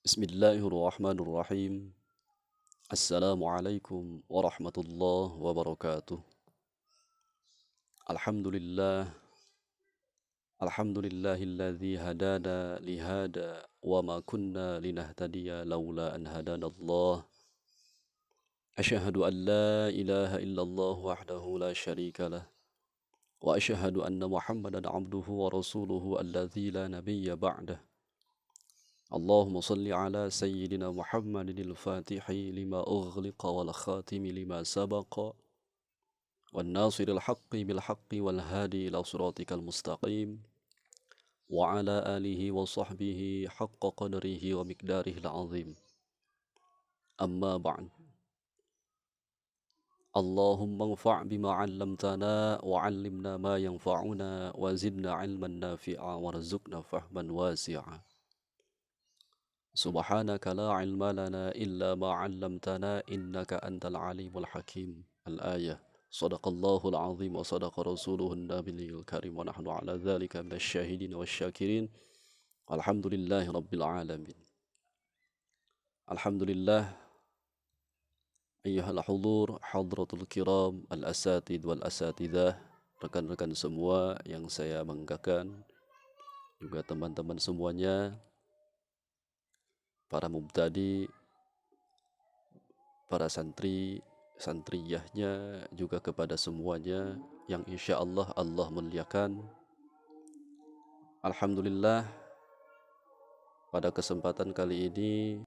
Bismillahirrahmanirrahim. Assalamualaikum warahmatullahi wabarakatuh. Alhamdulillah, alhamdulillahilladzi hadana lihada wa ma kunna linahtadiya laula an hadana Allah. Asyhadu an la ilaha illallah wahdahu la syarika lah wa asyhadu anna Muhammadan abduhu wa rasuluhu alladzi la nabiyya ba'dah. اللهم صل على سيدنا محمد الفاتح لما أغلق والخاتم لما سبق والناصر الحق بالحق والهادي إلى صراطك المستقيم وعلى آله وصحبه حق قدره ومقداره العظيم. أما بعد، اللهم انفع بما علمتنا وعلمنا ما ينفعنا وزدنا علما نافعا وارزقنا فهما واسعا. سبحانك لا علم لنا إلا ما علمتنا إنك أنت العليم الحكيم. الآية. صدق الله العظيم وصدق رسوله النبي الكريم ونحن على ذلك من الشاهدين والشاكرين. الحمد لله رب العالمين. الحمد لله أيها الحضور حضرة الكرام الأساتذ والأساتذة, rekan-rekan semua yang saya banggakan, juga teman-teman semuanya, para mubtadi, para santri, santriyahnya, juga kepada semuanya yang insya Allah Allah muliakan. Alhamdulillah, pada kesempatan kali ini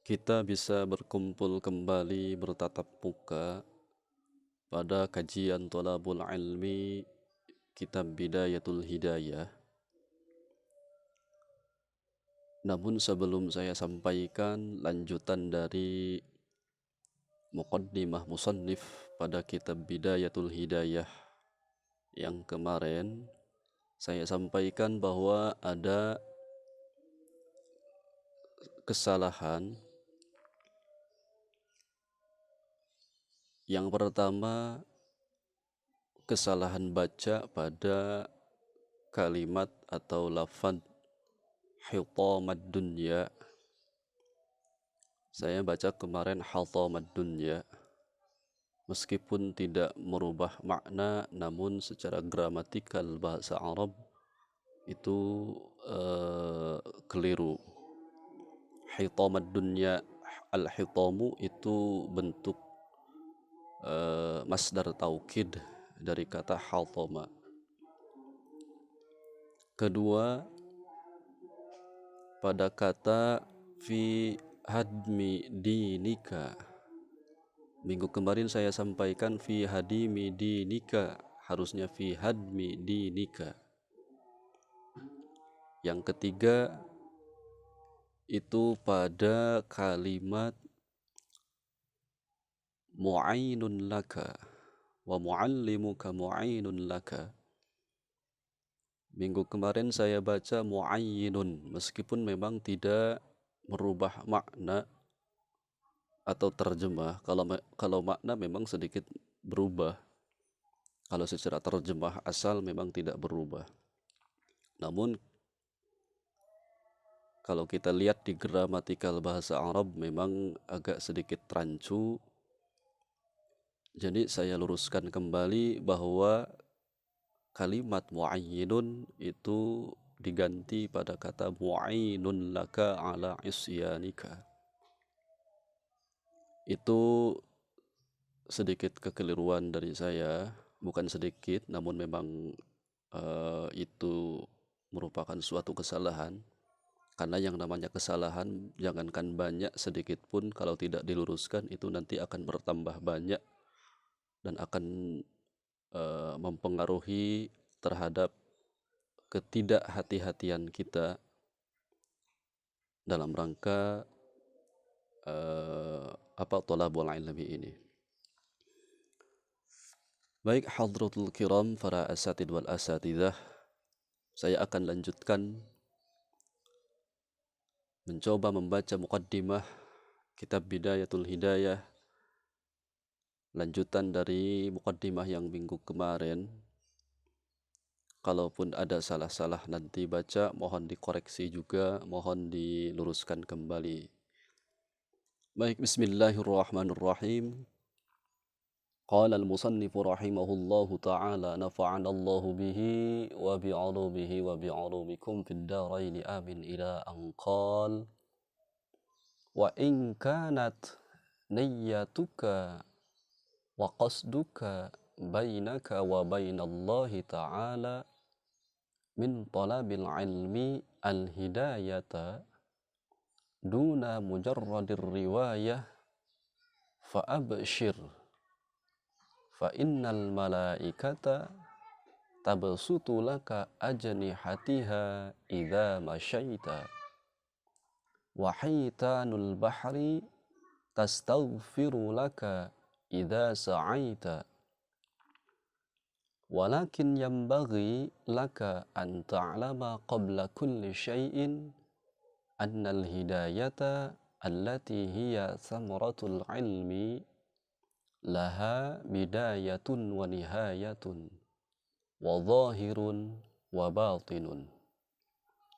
kita bisa berkumpul kembali bertatap muka pada kajian Thalabul Ilmi Kitab Bidayatul Hidayah. Namun sebelum saya sampaikan lanjutan dari muqaddimah musannif pada kitab Bidayatul Hidayah yang kemarin, saya sampaikan bahwa ada kesalahan. Yang pertama, kesalahan baca pada kalimat atau lafaz hitamad dunya. Saya baca kemarin hatamad dunya, meskipun tidak merubah makna, namun secara gramatikal bahasa Arab itu keliru. Hitamad dunya, al-hitamu itu bentuk masdar taukid dari kata hatama. Kedua, pada kata fi hadmi dinika, minggu kemarin saya sampaikan fi hadimi dinika, harusnya fi hadmi dinika. Yang ketiga itu pada kalimat mu'ainun laka wa mu'allimuka mu'ainun laka. Minggu kemarin saya baca mu'ayyinun, meskipun memang tidak merubah makna atau terjemah. Kalau makna memang sedikit berubah. Kalau secara terjemah asal memang tidak berubah. Namun kalau kita lihat di gramatikal bahasa Arab memang agak sedikit rancu. Jadi saya luruskan kembali bahwa kalimat mu'ayyinun itu diganti pada kata mu'ainun laka ala isyanika. Itu sedikit kekeliruan dari saya, bukan sedikit, namun memang itu merupakan suatu kesalahan. Karena yang namanya kesalahan, jangankan banyak, sedikit pun kalau tidak diluruskan itu nanti akan bertambah banyak dan akan mempengaruhi terhadap ketidakhati-hatian kita dalam rangka thalabul ilmi ini. Baik hadratul kiram, para asatid wal asatidah, saya akan lanjutkan mencoba membaca muqaddimah kitab Bidayatul Hidayah, lanjutan dari muqaddimah yang minggu kemarin. Kalaupun ada salah-salah nanti baca, mohon dikoreksi juga, mohon diluruskan kembali. Baik, bismillahirrahmanirrahim. قال المصنف رحمه الله تعالى نفعنا الله به وبعلومه وبعلومكم في الدارين آمين إلى أن قال وإن كانت نيتك وقصدك بينك وبين الله تعالى من طلب العلم الهداية دون مجرد الرواية فأبشر فإن الملائكة تبسط لك أجنحتها إذا مشيت وحيتان البحر تستغفر لك إذا سعيت ولكن ينبغي لك أن تعلم قبل كل شيء أن الهداية التي هي ثمرة العلم لها بداية ونهاية وظاهر وباطن.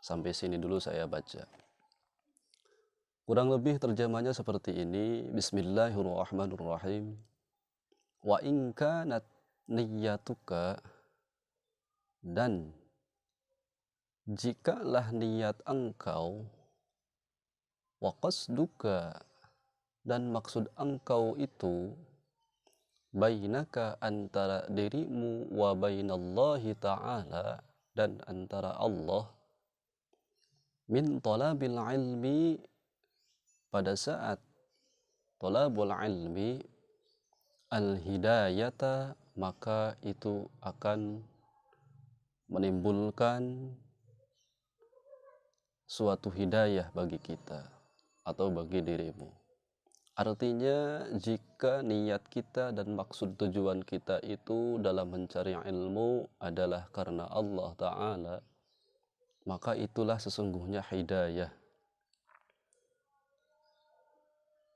Sampai sini dulu saya baca. Kurang lebih terjemahnya seperti ini. Bismillahirrahmanirrahim. Wa in kanat niyyatuka, dan jikalah niat engkau, wa qasduka, dan maksud engkau itu, bainaka, antara dirimu, wa bainallahi ta'ala, dan antara Allah, min talabil ilmi, pada saat talabul ilmi, al-hidayata, maka itu akan menimbulkan suatu hidayah bagi kita atau bagi dirimu. Artinya jika niat kita dan maksud tujuan kita itu dalam mencari ilmu adalah karena Allah Ta'ala, maka itulah sesungguhnya hidayah.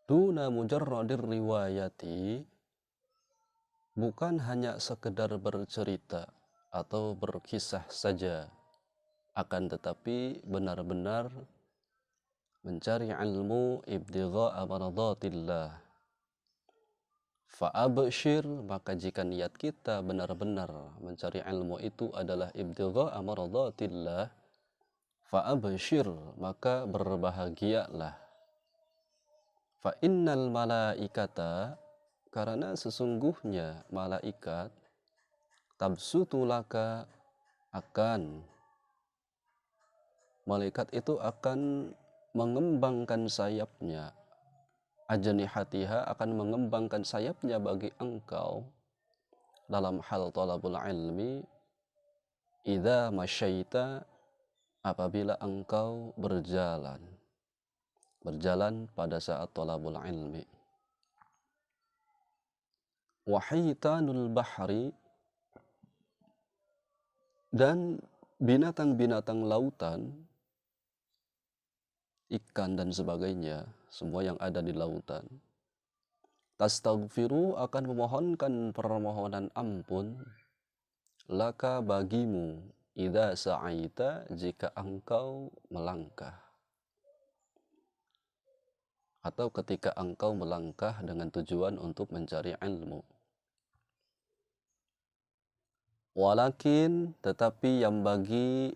Duna mujarradir riwayati, bukan hanya sekedar bercerita atau berkisah saja, akan tetapi benar-benar mencari ilmu ibtigha'a maradatillah. Fa'abshir, maka jika niat kita benar-benar mencari ilmu itu adalah ibtigha'a maradatillah, fa'abshir, maka berbahagialah. Fa innal malaikata, karena sesungguhnya malaikat, tabsutulaka, malaikat itu akan mengembangkan sayapnya, ajnihatiha, akan mengembangkan sayapnya bagi engkau dalam hal talabul ilmi, idza masyaita, apabila engkau berjalan pada saat talabul ilmi. Wahitanul bahri, dan binatang-binatang lautan, ikan dan sebagainya, semua yang ada di lautan, tastaghfiru, akan memohonkan permohonan ampun, laka, bagimu, idza sa'aita, jika engkau melangkah, atau ketika engkau melangkah dengan tujuan untuk mencari ilmu. Walakin, tetapi yang bagi,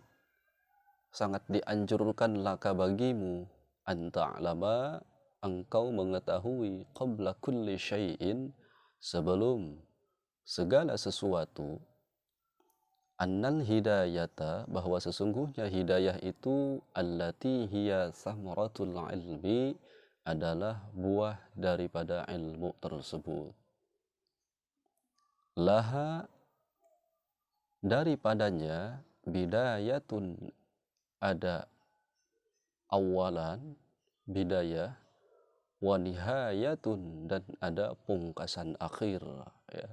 sangat dianjurkan laka, bagimu, anta'lama, engkau mengetahui, qabla kulli syai'in, sebelum segala sesuatu, annal hidayata, bahwa sesungguhnya hidayah itu, allati hiya thamaratul ilmi, adalah buah daripada ilmu tersebut. Laha, daripadanya, bidayatun, ada awalan, bidayah, wa nihayatun, dan ada pungkasan akhir, ya.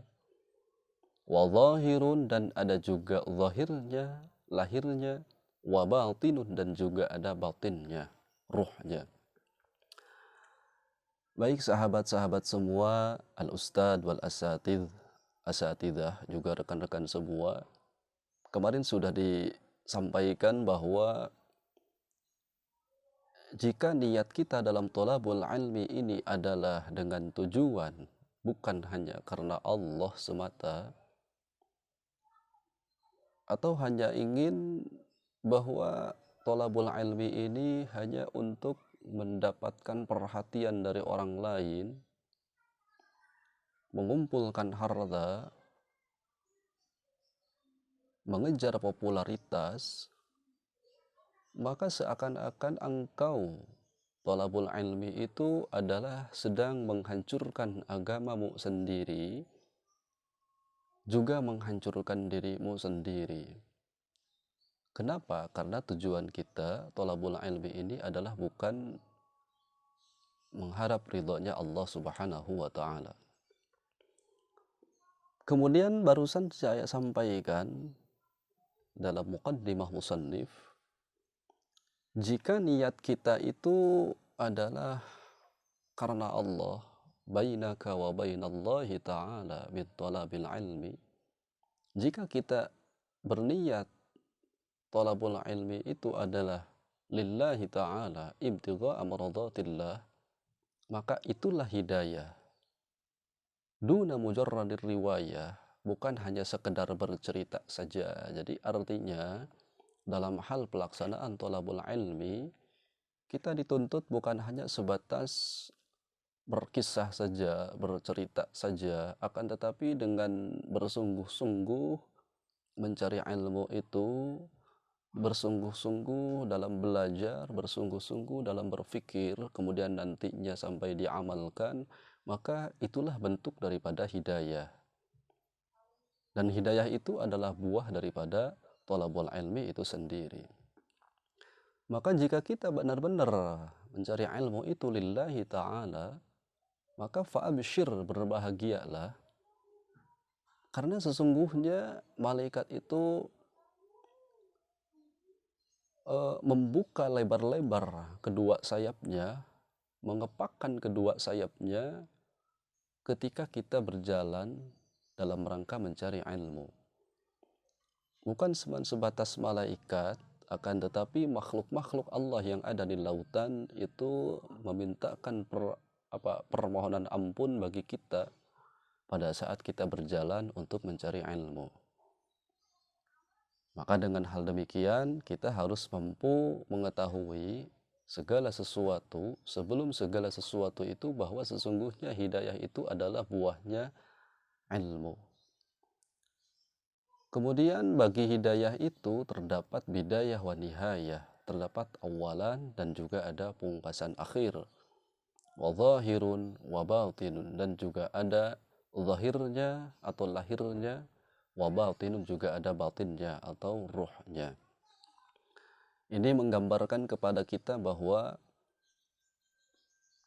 Wa zahirun, dan ada juga zahirnya, lahirnya, wa batinun, dan juga ada batinnya, ruhnya. Baik sahabat-sahabat semua, al-ustad wal asatidah, juga rekan-rekan semua, kemarin sudah disampaikan bahwa jika niat kita dalam thalabul ilmi ini adalah dengan tujuan bukan hanya karena Allah semata, atau hanya ingin bahwa thalabul ilmi ini hanya untuk mendapatkan perhatian dari orang lain, mengumpulkan harta, mengejar popularitas, maka seakan-akan engkau thalabul ilmi itu adalah sedang menghancurkan agamamu sendiri, juga menghancurkan dirimu sendiri. Kenapa? Karena tujuan kita thalabul ilmi ini adalah bukan mengharap ridhonya Allah Subhanahu wa Ta'ala. Kemudian barusan saya sampaikan dalam muqaddimah musannif, jika niat kita itu adalah karena Allah, bainaka wa bainallahi ta'ala bittalabil ilmi, jika kita berniat talabul ilmi itu adalah lillahi ta'ala ibtigha'a maradatillah, maka itulah hidayah. Duna mujarradir riwayah, bukan hanya sekedar bercerita saja. Jadi artinya dalam hal pelaksanaan thalabul ilmi, kita dituntut bukan hanya sebatas berkisah saja, bercerita saja, akan tetapi dengan bersungguh-sungguh mencari ilmu itu, bersungguh-sungguh dalam belajar, bersungguh-sungguh dalam berpikir, kemudian nantinya sampai diamalkan, maka itulah bentuk daripada hidayah. Dan hidayah itu adalah buah daripada thalabul ilmi itu sendiri. Maka jika kita benar-benar mencari ilmu itu lillahi ta'ala, maka fa'abshir, berbahagialah. Karena sesungguhnya malaikat itu membuka lebar-lebar kedua sayapnya, mengepakkan kedua sayapnya ketika kita berjalan dalam rangka mencari ilmu. Bukan sebatas malaikat, akan tetapi makhluk-makhluk Allah yang ada di lautan itu memintakan permohonan ampun bagi kita pada saat kita berjalan untuk mencari ilmu. Maka dengan hal demikian kita harus mampu mengetahui segala sesuatu, sebelum segala sesuatu itu, bahwa sesungguhnya hidayah itu adalah buahnya ilmu. Kemudian bagi hidayah itu terdapat bidayah wa nihayah, terdapat awalan dan juga ada pungkasan akhir. Wa zahirun wa batinun, dan juga ada zahirnya atau lahirnya, wa batinun, juga ada batinnya atau ruhnya. Ini menggambarkan kepada kita bahwa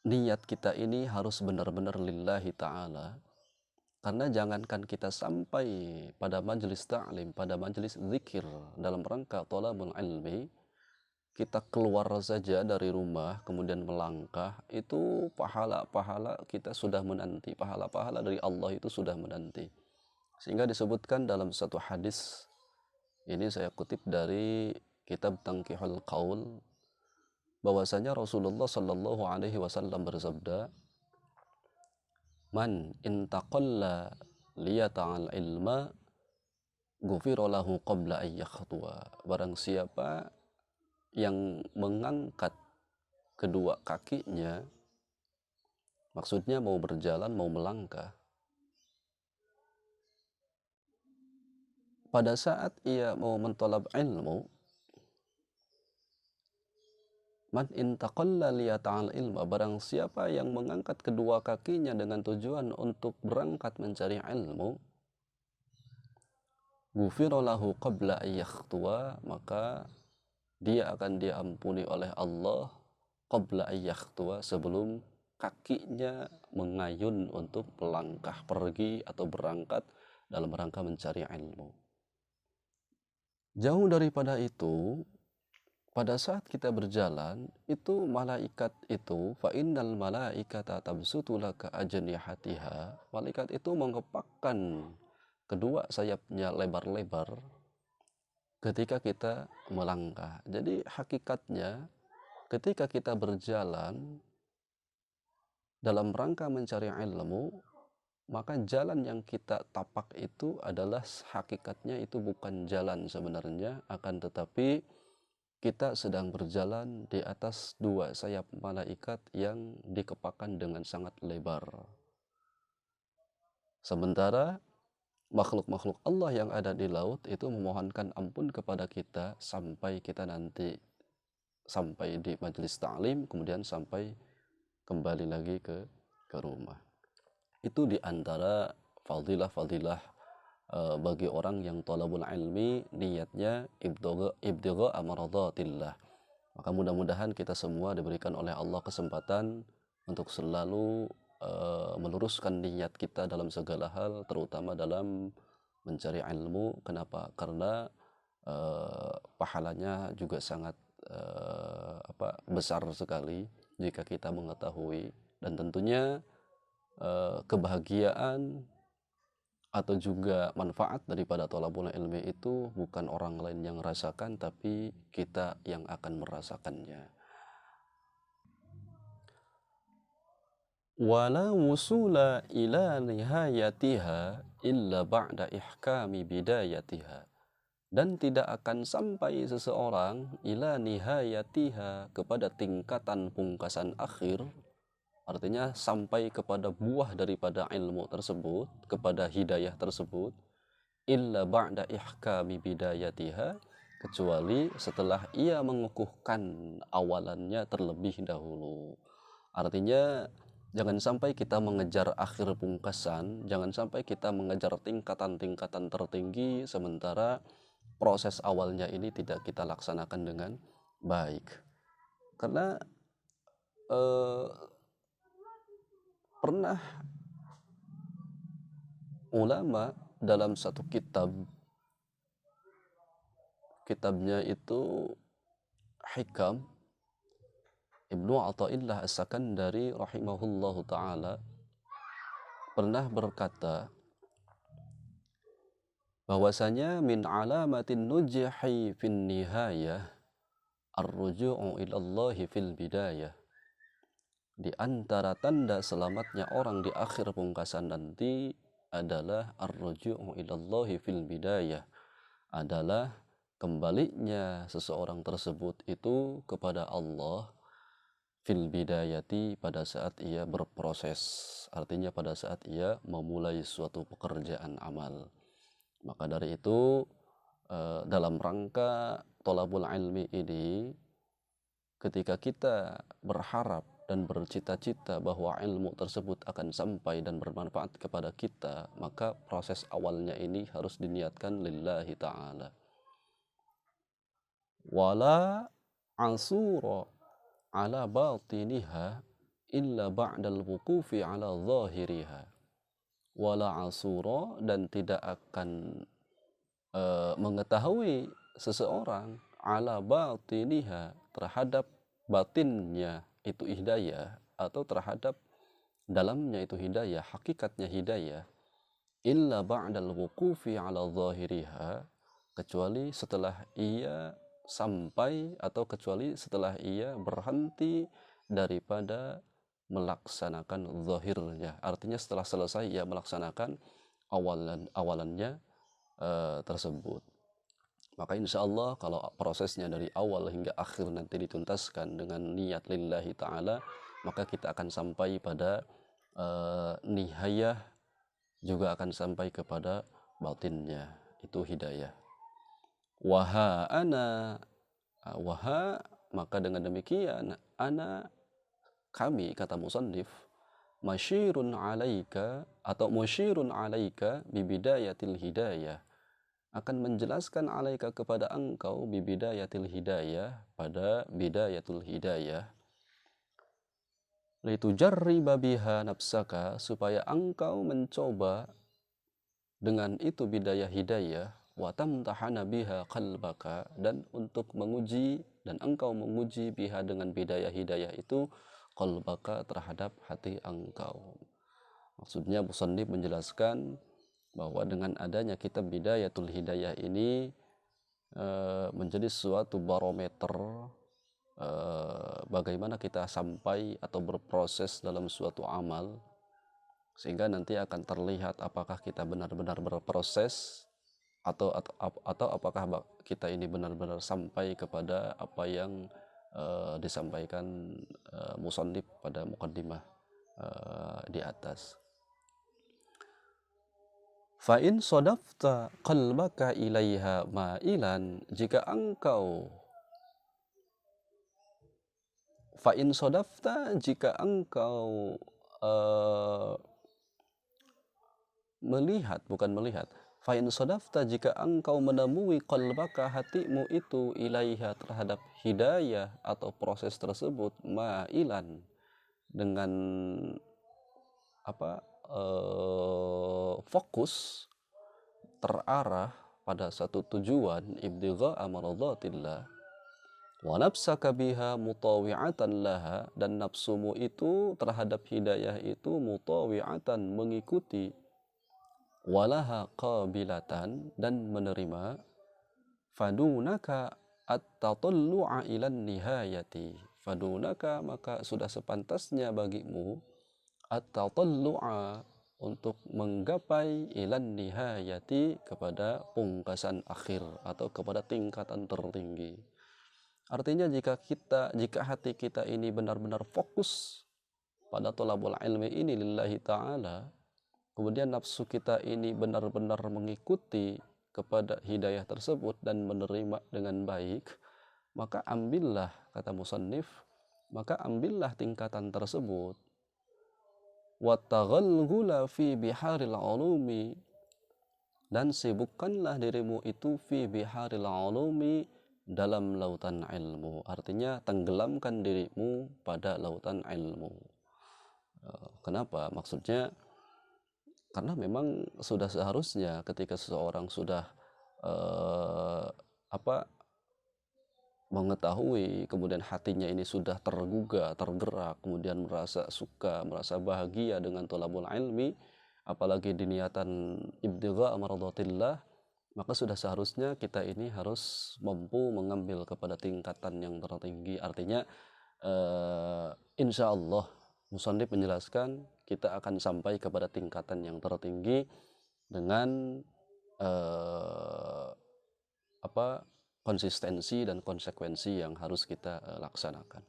niat kita ini harus benar-benar lillahi ta'ala. Karena jangankan kita sampai pada majelis ta'lim, pada majelis zikir dalam rangka thalabul ilmi, kita keluar saja dari rumah kemudian melangkah, itu pahala-pahala kita sudah menanti, pahala-pahala dari Allah itu sudah menanti. Sehingga disebutkan dalam satu hadis, ini saya kutip dari kitab Tanqihul Qaul, bahwasanya Rasulullah Shallallahu Alaihi Wasallam bersabda, man intaqalla liyata'al ilma ghufira lahu qabla an yakhtuwa. Barang siapa yang mengangkat kedua kakinya, maksudnya mau berjalan, mau melangkah, pada saat ia mau mentolab ilmu, man intaqalla liyata'al ilma, barang siapa yang mengangkat kedua kakinya dengan tujuan untuk berangkat mencari ilmu, ghufira lahu qabla an yakhtuwa, maka dia akan diampuni oleh Allah qabla an yakhtuwa, sebelum kakinya mengayun untuk melangkah pergi atau berangkat dalam rangka mencari ilmu. Jauh daripada itu, pada saat kita berjalan, itu malaikat itu, fa innal malaikata tabsutu laka ajnihatiha, malaikat itu mengepakkan kedua sayapnya lebar-lebar ketika kita melangkah. Jadi hakikatnya ketika kita berjalan dalam rangka mencari ilmu, maka jalan yang kita tapak itu adalah hakikatnya itu bukan jalan sebenarnya, akan tetapi kita sedang berjalan di atas dua sayap malaikat yang dikepakan dengan sangat lebar. Sementara makhluk-makhluk Allah yang ada di laut itu memohonkan ampun kepada kita sampai kita nanti sampai di majelis ta'lim, kemudian sampai kembali lagi ke rumah. Itu di antara fadilah-fadilah bagi orang yang talabul ilmi niatnya ibtigha amaradatillah. Maka mudah-mudahan kita semua diberikan oleh Allah kesempatan untuk selalu meluruskan niat kita dalam segala hal, terutama dalam mencari ilmu. Kenapa? Karena pahalanya juga sangat besar sekali jika kita mengetahui, dan tentunya kebahagiaan atau juga manfaat daripada thalabul ilmi itu bukan orang lain yang rasakan, tapi kita yang akan merasakannya. Wala wusula ila nihayatiha illa ba'da ihkami bidayatiha. Dan tidak akan sampai seseorang ila nihayatiha, kepada tingkatan pungkasan akhir, artinya sampai kepada buah daripada ilmu tersebut, kepada hidayah tersebut, illa ba'da ihkami bidayatiha, kecuali setelah ia mengukuhkan awalannya terlebih dahulu. Artinya jangan sampai kita mengejar akhir pungkasan, jangan sampai kita mengejar tingkatan-tingkatan tertinggi sementara proses awalnya ini tidak kita laksanakan dengan baik. Karena pernah ulama dalam satu kitabnya itu Hikam, Ibnu Athaillah As-Sakandari rahimahullahu ta'ala pernah berkata bahwasanya min alamatin nujhi fin nihayah ar-ruju'u ilallahi fil bidayah. Di antara tanda selamatnya orang di akhir pungkasan nanti adalah ar-ruju'u ilallahi fil bidayah, adalah kembalinya seseorang tersebut itu kepada Allah fil bidayati, pada saat ia berproses, artinya pada saat ia memulai suatu pekerjaan amal. Maka dari itu dalam rangka thalabul ilmi ini, ketika kita berharap dan bercita-cita bahwa ilmu tersebut akan sampai dan bermanfaat kepada kita, maka proses awalnya ini harus diniatkan lillahi ta'ala. Wala asura ala batiniha illa ba'dal wuqufi ala zahiriha. Wala asura, dan tidak akan mengetahui seseorang ala batiniha, terhadap batinnya itu hidayah, atau terhadap dalamnya itu hidayah, hakikatnya hidayah, illa ba'dal wuqufi ala zahiriha, kecuali setelah ia sampai atau kecuali setelah ia berhenti daripada melaksanakan zahirnya, artinya setelah selesai ia melaksanakan awalannya tersebut. Maka insya Allah kalau prosesnya dari awal hingga akhir nanti dituntaskan dengan niat lillahi ta'ala, maka kita akan sampai pada nihayah, juga akan sampai kepada batinnya itu hidayah. Waha ana, waha, maka dengan demikian ana, kami, kata musannif, masyirun alaika atau musyirun alaika bibidayatil hidayah, akan menjelaskan alaika kepada engkau bibidayatil hidayah, pada bidayatul hidayah, litujarriba biha nafsaka, supaya engkau mencoba dengan itu bidayah hidayah, wa tamtahana biha qalbaka, dan untuk menguji, dan engkau menguji biha dengan bidayah hidayah itu qalbaka, terhadap hati engkau. Maksudnya musannif menjelaskan bahwa dengan adanya kitab bidayatul hidayah ini, menjadi suatu barometer bagaimana kita sampai atau berproses dalam suatu amal, sehingga nanti akan terlihat apakah kita benar-benar berproses atau apakah kita ini benar-benar sampai kepada apa yang disampaikan musannif pada muqaddimah di atas. Fa'in sodafta qalbaka ilaiha ma'ilan, jika engkau fa'in sodafta, jika engkau fa'in sodafta, jika engkau menemui qalbaka, hatimu itu, ilaiha, terhadap hidayah atau proses tersebut, ma'ilan, dengan fokus, terarah pada satu tujuan, ibtigha'a maradatillah, wa nafsaka biha mutawi'atan laha, dan nafsumu itu terhadap hidayah itu mutawi'atan, mengikuti, walaha qabilatan, dan menerima, fadunaka at-tatallu'a ilan nihayati, fadunaka, maka sudah sepantasnya bagimu, at-tatallu'a, untuk menggapai, ilan nihayati, kepada pungkasan akhir atau kepada tingkatan tertinggi. Artinya jika hati kita ini benar-benar fokus pada thalabul ilmi ini lillahi ta'ala, kemudian nafsu kita ini benar-benar mengikuti kepada hidayah tersebut dan menerima dengan baik, maka ambillah, kata musannif, maka ambillah tingkatan tersebut, wattaghalghula fi biharil ulumi, dan sibukkanlah dirimu itu fi biharil ulumi, dalam lautan ilmu. Artinya tenggelamkan dirimu pada lautan ilmu. Kenapa? Maksudnya karena memang sudah seharusnya ketika seseorang sudah mengetahui, kemudian hatinya ini sudah tergugah, tergerak, kemudian merasa suka, merasa bahagia dengan thalabul ilmi, apalagi diniatan ibtigha' maradatillah, maka sudah seharusnya kita ini harus mampu mengambil kepada tingkatan yang tertinggi. Artinya insya Allah musannif menjelaskan kita akan sampai kepada tingkatan yang tertinggi dengan konsistensi dan konsekuensi yang harus kita laksanakan.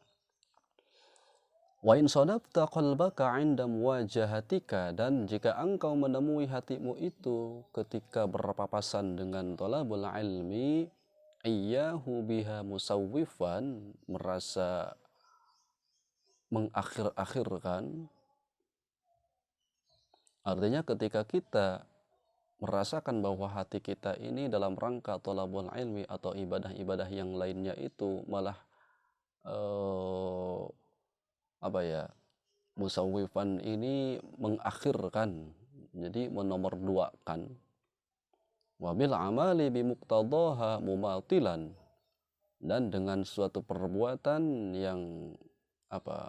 Wa in sadafta qalbaka 'inda muwajahatika, dan jika engkau menemui hatimu itu ketika berpapasan dengan thalabul ilmi, iyyahu biha musawwifan, merasa mengakhir-akhirkan. Artinya ketika kita merasakan bahwa hati kita ini dalam rangka thalabul ilmi atau ibadah-ibadah yang lainnya itu malah musawwifan ini mengakhirkan, jadi menomorduakan, wabil amali bimuqtadaha mumatilan, dan dengan suatu perbuatan yang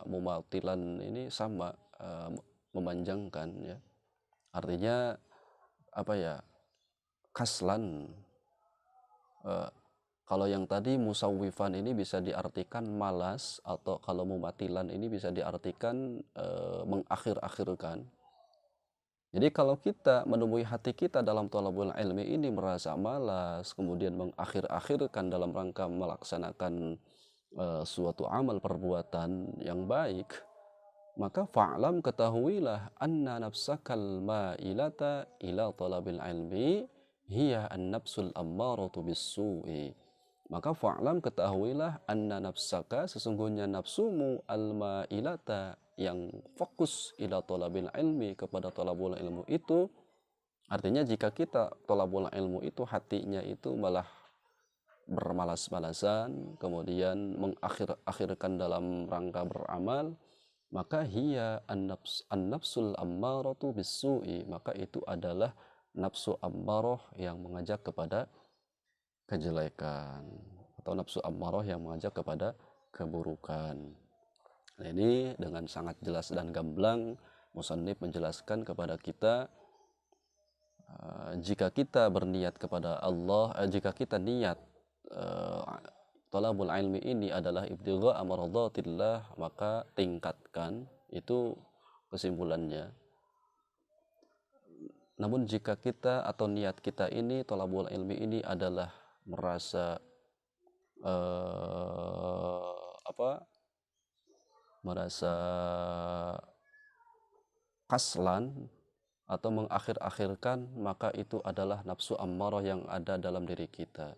mumatilan ini sama memanjangkan, ya. Artinya kaslan. Kalau yang tadi musawwifan ini bisa diartikan malas, atau kalau mumatilan ini bisa diartikan mengakhir-akhirkan. Jadi kalau kita menemui hati kita dalam thalabul ilmi ini merasa malas, kemudian mengakhir-akhirkan dalam rangka melaksanakan suatu amal perbuatan yang baik, maka fa'lam, ketahuilah, anna nafsakal ma'ilata ila thalabil ilmi hiya an-nafsul ammaratu bis-su'i. Maka fa'lam, ketahuilah, anna nafsaka, sesungguhnya nafsumu, al-ma'ilata, yang fokus, ila thalabil ilmi, kepada thalabul ilmu itu. Artinya jika kita thalabul ilmu itu hatinya itu malah bermalas-malasan, kemudian mengakhir-akhirkan dalam rangka beramal, maka hiya an-nafsul ammaratu bis-su'i, maka itu adalah nafsu ammarah yang mengajak kepada kejelekan, atau nafsu ammarah yang mengajak kepada keburukan. Nah, ini dengan sangat jelas dan gamblang musannif menjelaskan kepada kita, jika kita berniat kepada Allah, jika kita niat talabul ilmi ini adalah ibtigha amradatillah, maka tingkatkan, itu kesimpulannya. Namun jika kita atau niat kita ini, talabul ilmi ini adalah merasa merasa kaslan atau mengakhir-akhirkan, maka itu adalah nafsu ammarah yang ada dalam diri kita.